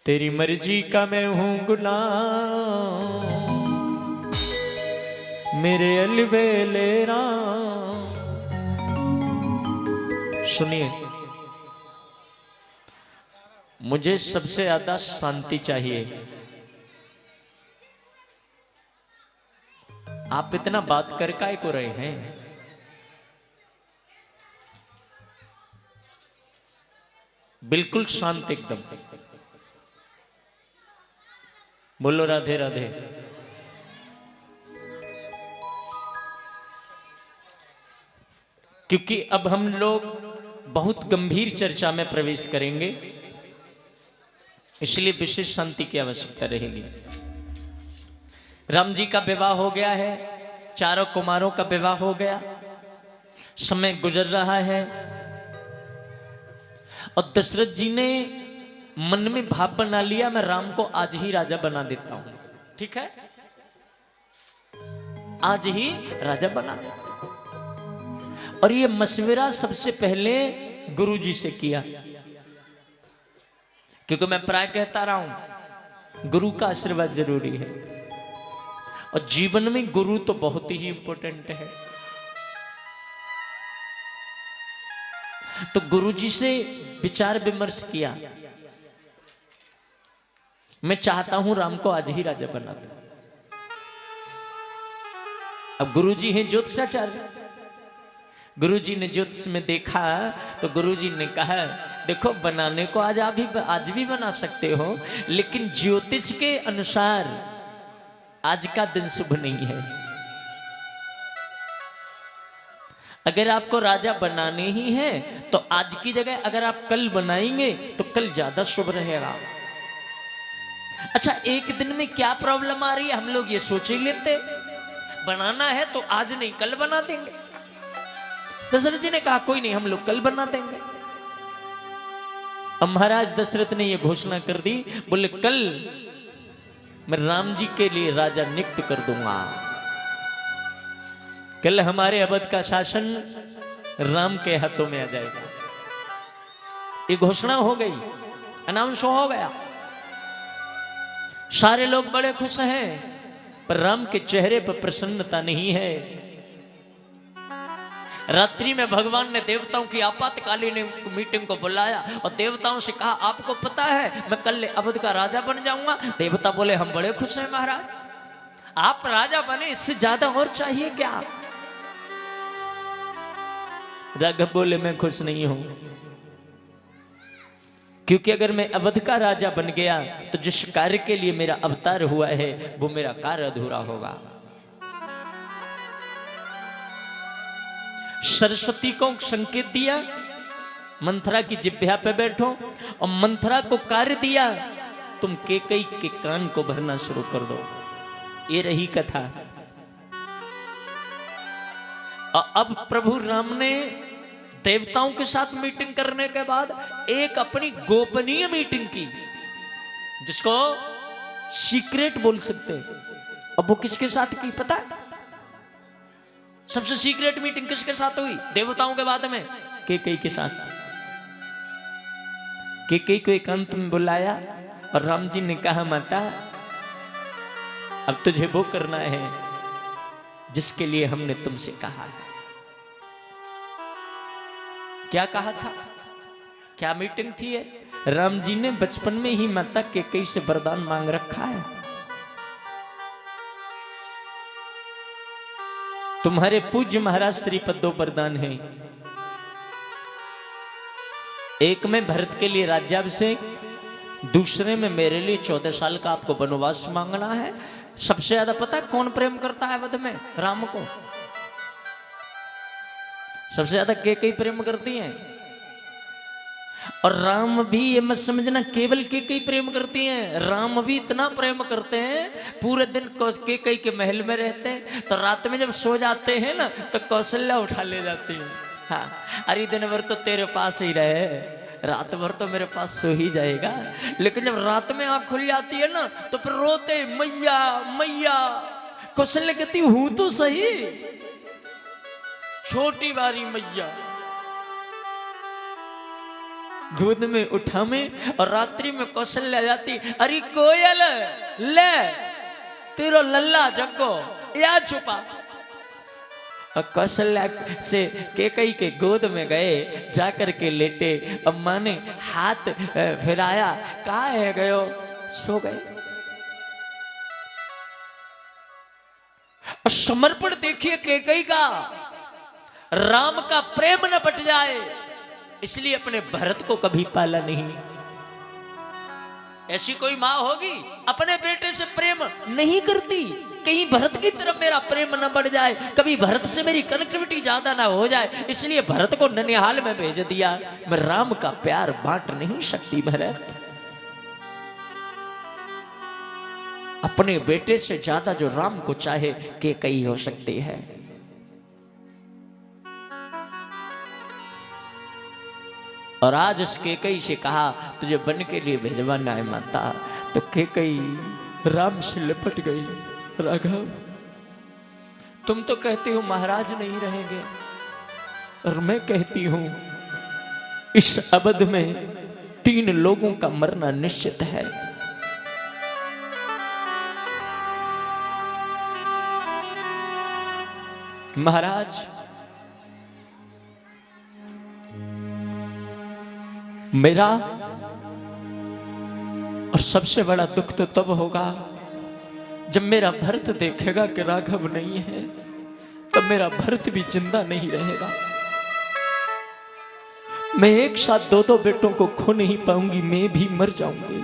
तेरी मर्जी का मैं हूं गुलाम, मेरे अलबेले राम। सुनिए, मुझे सबसे ज्यादा शांति चाहिए। आप इतना बात कर काय को रहे हैं? बिल्कुल शांत एकदम। बोलो राधे राधे। क्योंकि अब हम लोग बहुत गंभीर चर्चा में प्रवेश करेंगे, इसलिए विशेष शांति की आवश्यकता रहेगी। राम जी का विवाह हो गया है, चारों कुमारों का विवाह हो गया, समय गुजर रहा है और दशरथ जी ने मन में भाव बना लिया, मैं राम को आज ही राजा बना देता हूं। ठीक है, आज ही राजा बना देता हूं। और ये मशविरा सबसे पहले गुरु जी से किया, क्योंकि मैं प्राय कहता रहा हूं गुरु का आशीर्वाद जरूरी है और जीवन में गुरु तो बहुत ही इंपॉर्टेंट है। तो गुरु जी से विचार विमर्श किया, मैं चाहता हूं राम को आज ही राजा बना दो। अब गुरु जी हैं ज्योतिषाचार्य, गुरु जी ने ज्योतिष में देखा तो गुरु जी ने कहा, देखो बनाने को आज भी बना सकते हो, लेकिन ज्योतिष के अनुसार आज का दिन शुभ नहीं है। अगर आपको राजा बनाने ही है तो आज की जगह अगर आप कल बनाएंगे तो कल ज्यादा शुभ रहेगा। अच्छा, एक दिन में क्या प्रॉब्लम आ रही है हम लोग ये सोच ही लेते, बनाना है तो आज नहीं कल बना देंगे। दशरथ जी ने कहा कोई नहीं, हम लोग कल बना देंगे। अब महाराज दशरथ ने यह घोषणा कर दी, बोले कल मैं राम जी के लिए राजा नियुक्त कर दूंगा, कल हमारे अवध का शासन राम के हाथों में आ जाएगा। ये घोषणा हो गई, अनाउंस हो गया, सारे लोग बड़े खुश हैं, पर राम के चेहरे पर प्रसन्नता नहीं है। रात्रि में भगवान ने देवताओं की आपातकालीन मीटिंग को बुलाया और देवताओं से कहा, आपको पता है मैं कल अवध का राजा बन जाऊंगा। देवता बोले, हम बड़े खुश हैं महाराज, आप राजा बने, इससे ज्यादा और चाहिए क्या? राघव बोले, मैं खुश नहीं हूं, क्योंकि अगर मैं अवध का राजा बन गया तो जिस कार्य के लिए मेरा अवतार हुआ है वो मेरा कार्य अधूरा होगा। सरस्वती को संकेत दिया, मंथरा की जिह्वा पे बैठो, और मंथरा को कार्य दिया, तुम केकई के कान को भरना शुरू कर दो। ये रही कथा। और अब प्रभु राम ने देवताओं के साथ मीटिंग करने के बाद एक अपनी गोपनीय मीटिंग की, जिसको सीक्रेट बोल सकते हैं। अब वो किसके साथ की पता है? सबसे सीक्रेट मीटिंग किसके साथ हुई देवताओं के बाद में? केकई के साथ। केकई को एकांत में बुलाया और राम जी ने कहा, माता अब तुझे वो करना है जिसके लिए हमने तुमसे कहा है। क्या कहा था? क्या मीटिंग थी ये? राम जी ने बचपन में ही माता केकई से वरदान मांग रखा है, तुम्हारे पूज्य महाराज श्रीपद दो वरदान हैं। एक में भरत के लिए राज्याभिषेक, दूसरे में मेरे लिए 14 साल का आपको वनवास मांगना है। सबसे ज्यादा पता है कौन प्रेम करता है अवध में राम को? सबसे ज्यादा केकई प्रेम करती हैं। और राम भी, ये मत समझना केवल केकई प्रेम करती हैं, राम भी इतना प्रेम करते हैं, पूरे दिन केकई के महल में रहते हैं, तो रात में जब सो जाते हैं ना तो कौशल्या उठा ले जाती है। हाँ, अरे दिन भर तो तेरे पास ही रहे, रात भर तो मेरे पास सो ही जाएगा। लेकिन जब रात में आँख खुल जाती है ना तो फिर रोते, मैया मैया। कौशल्या कहती हूं तो सही, छोटी बारी मैया। गोद में उठा में और रात्रि में कौशल्या जाती, अरे कोयल ले तेरो लल्ला जग्गो या छुपा। और कौशल्या से कैकेयी के गोद में गए, जाकर के लेटे। अम्मा ने हाथ फिराया, कहाँ है गयो, सो गए। और समर्पण देखिए कैकेयी का, राम का प्रेम न बट जाए इसलिए अपने भरत को कभी पाला नहीं। ऐसी कोई मां होगी अपने बेटे से प्रेम नहीं करती, कहीं भरत की तरफ मेरा प्रेम न बढ़ जाए, कभी भरत से मेरी कनेक्टिविटी ज्यादा ना हो जाए, इसलिए भरत को ननिहाल में भेज दिया। मैं राम का प्यार बांट नहीं सकती भरत। अपने बेटे से ज्यादा जो राम को चाहे कैकेयी हो सकती है। और आज उस कैकेयी से कहा तुझे बन के लिए भेजवाना है माता, तो कैकेयी राम से लिपट गई। राघव तुम तो कहते हो महाराज नहीं रहेंगे, और मैं कहती हूं इस अवध में 3 लोगों का मरना निश्चित है। महाराज मेरा और सबसे बड़ा दुख तो तब होगा जब मेरा भरत देखेगा कि राघव नहीं है, तब मेरा भरत भी जिंदा नहीं रहेगा। मैं एक साथ 2-2 बेटों को खो नहीं पाऊंगी, मैं भी मर जाऊंगी।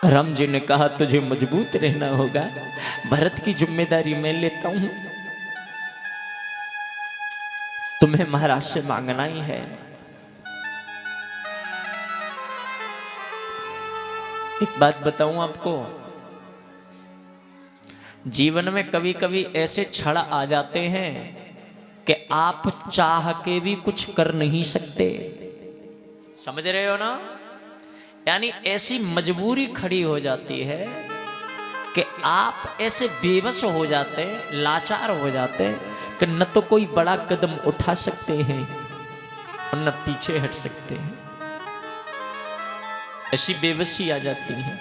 राम जी ने कहा तुझे मजबूत रहना होगा, भरत की जिम्मेदारी मैं लेता हूं, तुम्हें महाराज से मांगना ही है। एक बात बताऊं आपको, जीवन में कभी कभी ऐसे क्षण आ जाते हैं कि आप चाह के भी कुछ कर नहीं सकते। समझ रहे हो ना? यानी ऐसी मजबूरी खड़ी हो जाती है कि आप ऐसे बेबस हो जाते, लाचार हो जाते कि न तो कोई बड़ा कदम उठा सकते हैं और न पीछे हट सकते हैं। ऐसी बेबसी आ जाती है।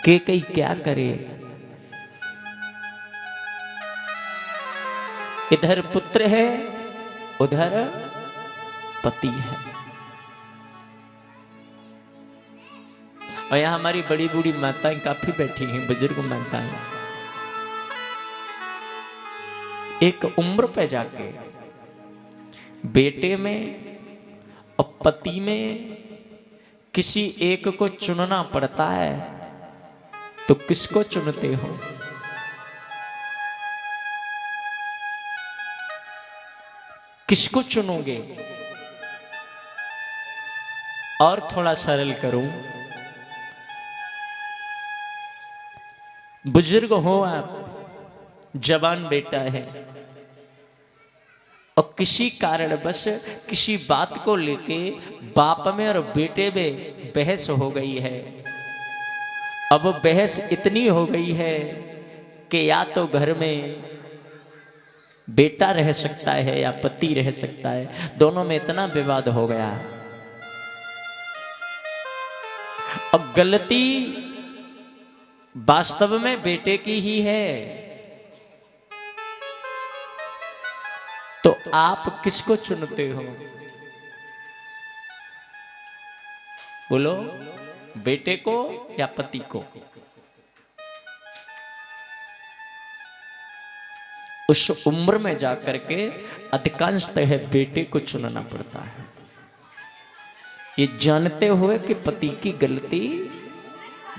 कैकेयी क्या करे? इधर पुत्र है, उधर पति है। और यहां हमारी बड़ी बूढ़ी माताएं काफी बैठी हैं, बुजुर्ग माताएं। एक उम्र पे जाके बेटे में और पति में किसी एक को चुनना पड़ता है, तो किसको चुनते हो? किसको चुनोगे? और थोड़ा सरल करूं, बुजुर्ग हो आप, जवान बेटा है और किसी कारण बस किसी बात को लेके बाप में और बेटे में बहस हो गई है। अब बहस इतनी हो गई है कि या तो घर में बेटा रह सकता है या पति रह सकता है, दोनों में इतना विवाद हो गया। अब गलती वास्तव में बेटे की ही है, तो आप किसको चुनते हो? बोलो, बेटे को या पति को? उस उम्र में जाकर के अधिकांशतः बेटे को चुनना पड़ता है, ये जानते हुए कि पति की गलती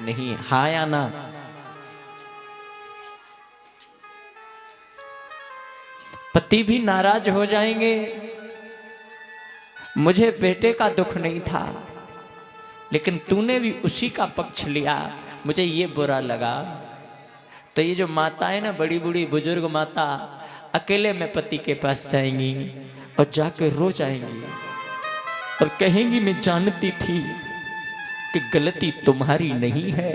नहीं है। हाँ या ना? पति भी नाराज हो जाएंगे, मुझे बेटे का दुख नहीं था लेकिन तूने भी उसी का पक्ष लिया, मुझे ये बुरा लगा। तो ये जो माता है ना, बड़ी बूढ़ी बुजुर्ग माता, अकेले में पति के पास जाएंगी और जाकर रो जाएंगी और कहेंगी मैं जानती थी कि गलती तुम्हारी नहीं है,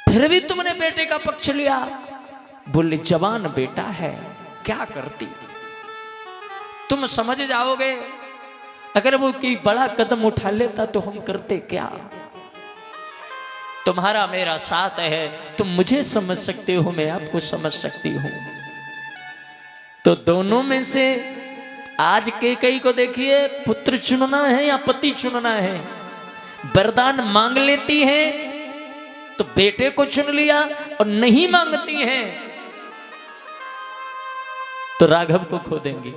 फिर भी तुमने बेटे का पक्ष लिया। बोले जवान बेटा है, क्या करती। तुम समझ जाओगे, अगर वो कोई बड़ा कदम उठा लेता तो हम करते क्या। तुम्हारा मेरा साथ है, तुम मुझे समझ सकते हो, मैं आपको समझ सकती हूं। तो दोनों में से आज कैकेयी को देखिए, पुत्र चुनना है या पति चुनना है। वरदान मांग लेती है तो बेटे को चुन लिया, और नहीं मांगती है तो राघव को खो देंगी।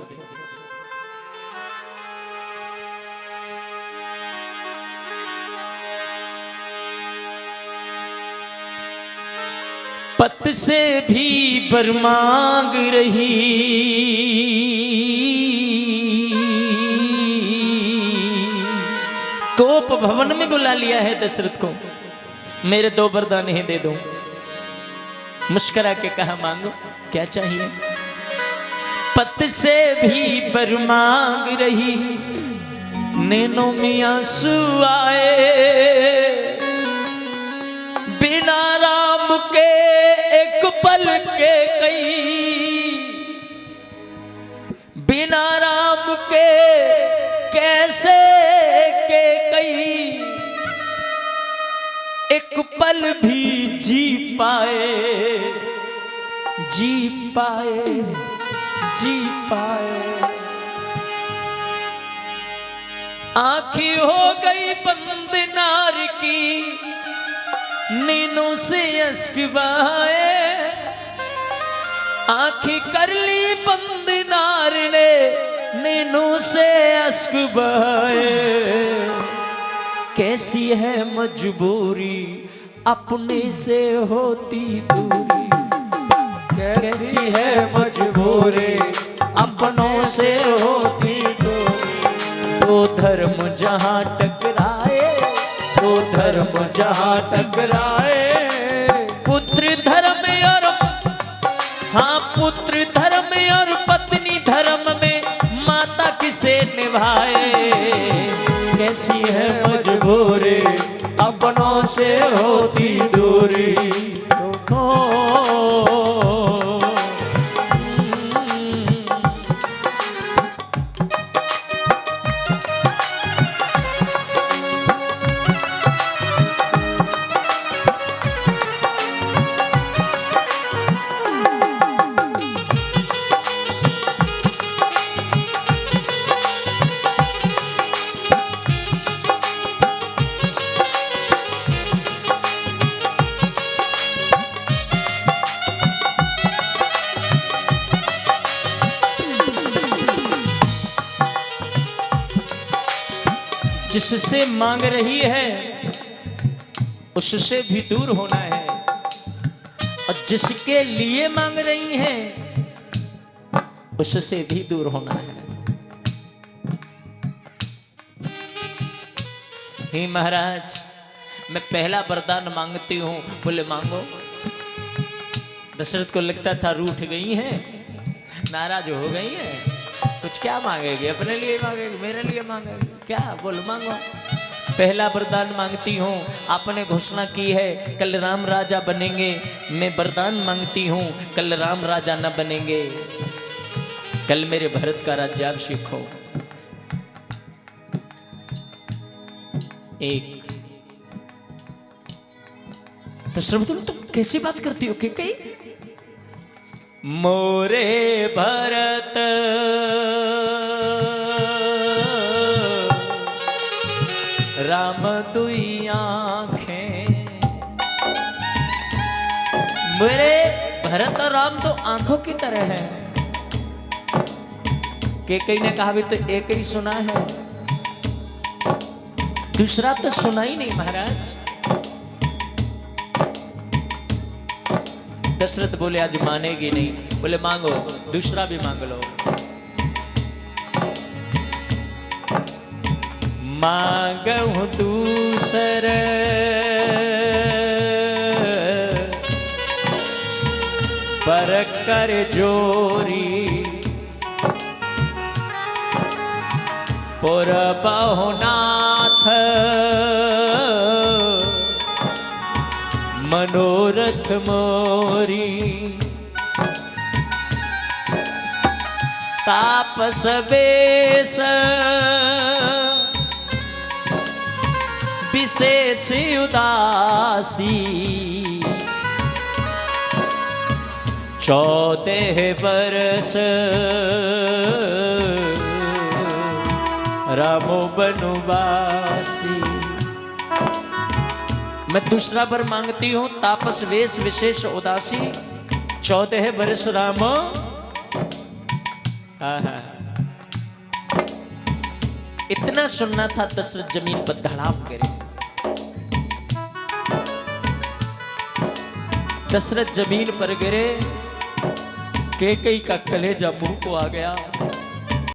पत से भी बर मांग रही, कोप भवन में बुला लिया है दशरथ को, मेरे 2 वरदान ही दे दो। मुस्कुरा के कहा मांगो क्या चाहिए। पत से भी बर मांग रही, नैनों में आंसू आए, बिना राम के एक पल के कई, बिना राम के कैसे के कई, एक पल भी जी पाए, जी पाए, जी पाए। आँखी हो गई बंद नार की, नीनों से अश्क बहाए, आँखी कर ली बंद नार ने, नीनों से अश्क बहाए। कैसी है मजबूरी अपने से होती दूरी, कैसी है मजबूरी अपनों से होती दूरी। दो धर्म जहाँ टकराए, दो धर्म जहाँ टकराए, पुत्र धर्म और, हाँ पुत्र धर्म और पत्नी धर्म में माता किसे निभाए। कैसी है मजबूरी अपनों से होती दूरी। जिससे मांग रही है उससे भी दूर होना है, और जिसके लिए मांग रही है उससे भी दूर होना है। हे महाराज, मैं पहला वरदान मांगती हूं। बोले मांगो। दशरथ को लगता था रूठ गई हैं, नाराज हो गई हैं, कुछ क्या मांगेगी, अपने लिए मांगेगी, मेरे लिए मांगेगी क्या। बोल मांगो। पहला वरदान मांगती हूँ, आपने घोषणा की है कल राम राजा बनेंगे, मैं वरदान मांगती हूँ कल राम राजा न बनेंगे, कल मेरे भरत का राज्याभिषेक हो। एक तो सर्वतुल तुम कैसी बात करती हो कैकेयी। मोरे भरत राम दुई आंखें, मेरे भरत और राम तो आंखों की तरह है। कैकेयी ने कहा भी तो एक ही सुना है, दूसरा तो सुना ही नहीं महाराज। दशरथ बोले आज मानेगी नहीं। बोले मांगो, दूसरा भी मांग लो। मांगू दूसर पर कर जोरी, पुर बहुनाथ मनोरथ मोरी। तापस बेश विशेष उदासी 14 वर्ष राम बनवासी। मैं दूसरा वर मांगती हूं, तापस वेश विशेष उदासी 14 वर्ष राम। इतना सुनना था, दशरथ जमीन पर धड़ाम गिरे। दशरथ जमीन पर गिरे, कैकेयी का कलेजा मुंह को आ गया।